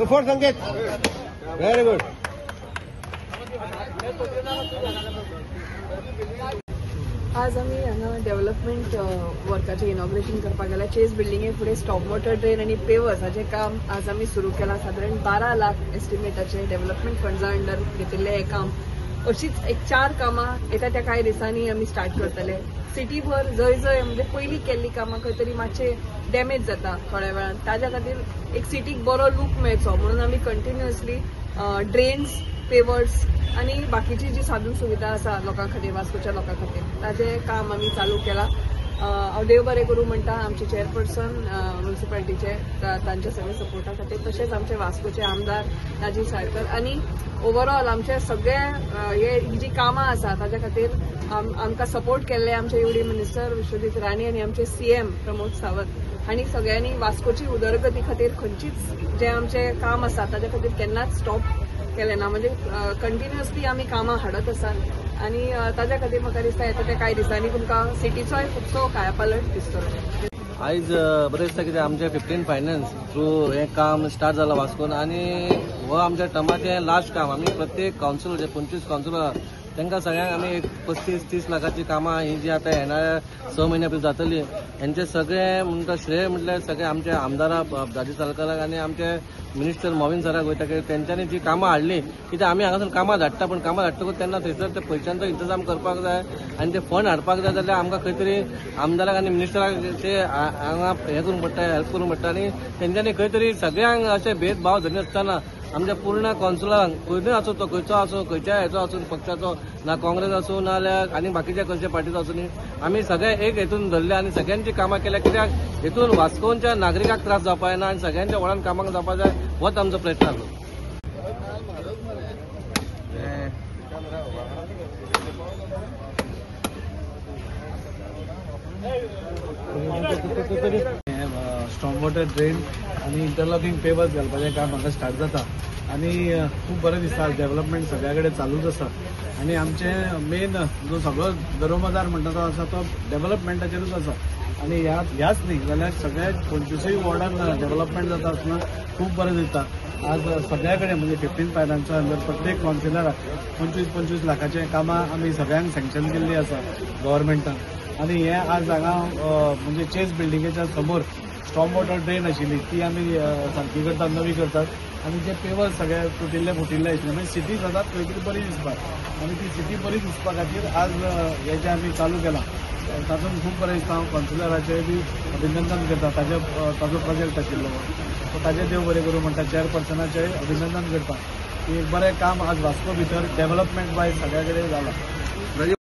For Sanket very good. आज आम्ही हांगा डेव्हलपमेंट वर्काचे इनॉग्रेशन करपाक गेल्या. चेस बिल्डिंगे फुडें स्टॉप वॉटर ड्रेन आनी पेवर्स हाचें काम आज आमी सुरू केलां. सादारण 12 लाख एस्टिमेटाचे डेव्हलपमेंट फंड्सा अंडर घेतिल्लें हें काम. अशीच एक 4 कामां येता त्या कांय दिसांनी आमी स्टार्ट करतले. सिटीभर जंय जंय म्हणजे पयलीं केल्लीं कामां खंय तरी मातशे डॅमेज जाता थोड्या वेळान, ताज्या खातीर एक सिटीक बरो लूक मेळचो म्हणून आमी कंटिन्युअसली ड्रेन्स, पेवर्स आणि बाकीची जी साधन सुविधा आसा लोकां खातीर, वास्कोच्या लोकां खातीर, ताजें काम आमी चालू केलां. हांव देव बरें करूं म्हणटा आमचे चेअरपर्सन म्युनिसिपालिटीचे तांच्या सगळ्या सपोर्टा खातीर, तशेंच आमचे वास्कोचे आमदार राजीव साळकर आनी ओवरऑल आमचे सगळे हे जी कामां आसा ताज्या खातीर आमकां सपोर्ट केल्ले आमचे युडी मिनिस्टर विश्वजीत राणे आनी आमचे सीएम प्रमोद सावंत हांणी सगळ्यांनी वास्कोची उदरगती खातीर खंयचीच जे आमचे काम आसा ताज्या खातीर केन्नाच स्टॉप केलें ना. म्हणजे कंटिन्युअसली आमी कामां हाडत आसात आनी ताज्या खातीर म्हाका दिसता येता त्या कांय दिसांनी तुमकां सिटीचोय खुबसो कायापालट दिसतलो. आयज बरें दिसता कित्याक आमचे 15 फायनान्स थ्रू हें काम स्टार्ट जालां वास्कोन आनी हो आमच्या टर्माचें लास्ट काम. आमी प्रत्येक कावन्सिलर जे 25 कावन्सिलर तांकां सगळ्यांक आमी 35-30 लाखाची कामां ही जी आतां येणाऱ्या 6 म्हयन्या भितर जातली हेंचे सगळे म्हणटा श्रेय म्हटल्यार सगळे आमचे आमदाराक राजीव साळकाराक आनी आमचे मिनिस्टर मोविन सराक वयता की तेंच्यांनी जी कामां हाडली. कित्याक आमी हांगासर कामां धाडटा पण कामां धाडटकूच तेन्ना थंयसर ते पयशांचो इंतजाम करपाक जाय आनी ते फंड हाडपाक जाय जाल्यार आमकां खंय तरी आमदाराक आनी मिनिस्टराक ते हांगा हें करूंक पडटा, हेल्प करूंक पडटा आनी तेंच्यांनी खंय तरी सगळ्यांक अशे भेदभाव धरिनासतना आमच्या पूर्ण कावन्सिलरांक खंयूय आसूं तो खंयचो आसूं खंयच्या हेचो आसूं पक्षाचो ना काँग्रेस आसूं ना जाल्यार आनी बाकीच्या खंयच्या पार्टीचो आसूं न्ही, आमी सगळे एक हेतून धरले आनी सगळ्यांची कामां केल्या. कित्याक हेतून वास्कोच्या नागरिकांक त्रास जावपा जायना आनी सगळ्यांच्या व्हडान कामाक जावपा जाय होच आमचो प्रयत्न आसलो. स्टॉर्म वॉटर ड्रेन आणि इंटरलॉकिंग पेवर्स घालपाचें काम हांगा स्टार्ट जाता आनी खूब बरें दिसता. डेव्हलपमेंट सगळ्या कडेन चालूच आसा आनी आमचे मेन जो सगळो दरोमदार म्हणटा तो आसा तो डेव्हलपमेंटाचेरूच आसा आनी ह्याच न्ही जाल्यार सगळ्या 25 वॉर्डान डेव्हलपमेंट जाता आसतना खूब बरें दिसता. आज सगळ्या कडेन म्हणजे 15 फायनान्सा अंडर प्रत्येक कावन्सिलराक 25-25 लाखाचे कामां आमी सगळ्यांक सँक्शन केल्ली आसा गव्हर्मेंटान. आनी हे आज हांगा म्हणजे चेस बिल्डिंगेच्या समोर स्टॉर्म वॉटर ड्रेन आशिल्ली ती आमी सारकी करतात, नवी करतात आनी जे पेवर्स सगळे तुटिल्ले फुटिल्ले आशिल्ले म्हणजे सिटी जातात खंय तरी बरी दिसपाक आनी ती सिटी बरी दिसपा खातीर आज हे जे आमी चालू केलां तातूंत खूब बरें दिसता. हांव कावन्सिलराचें बी अभिनंदन करता. ताजो प्रोजेक्ट आशिल्लो सो ताजें देव बरें करूं म्हणटा. चेअरपर्सनाचें अभिनंदन करता की एक बरें काम आज वास्को भितर डेव्हलपमेंट वायज सगळ्या कडेन जालां.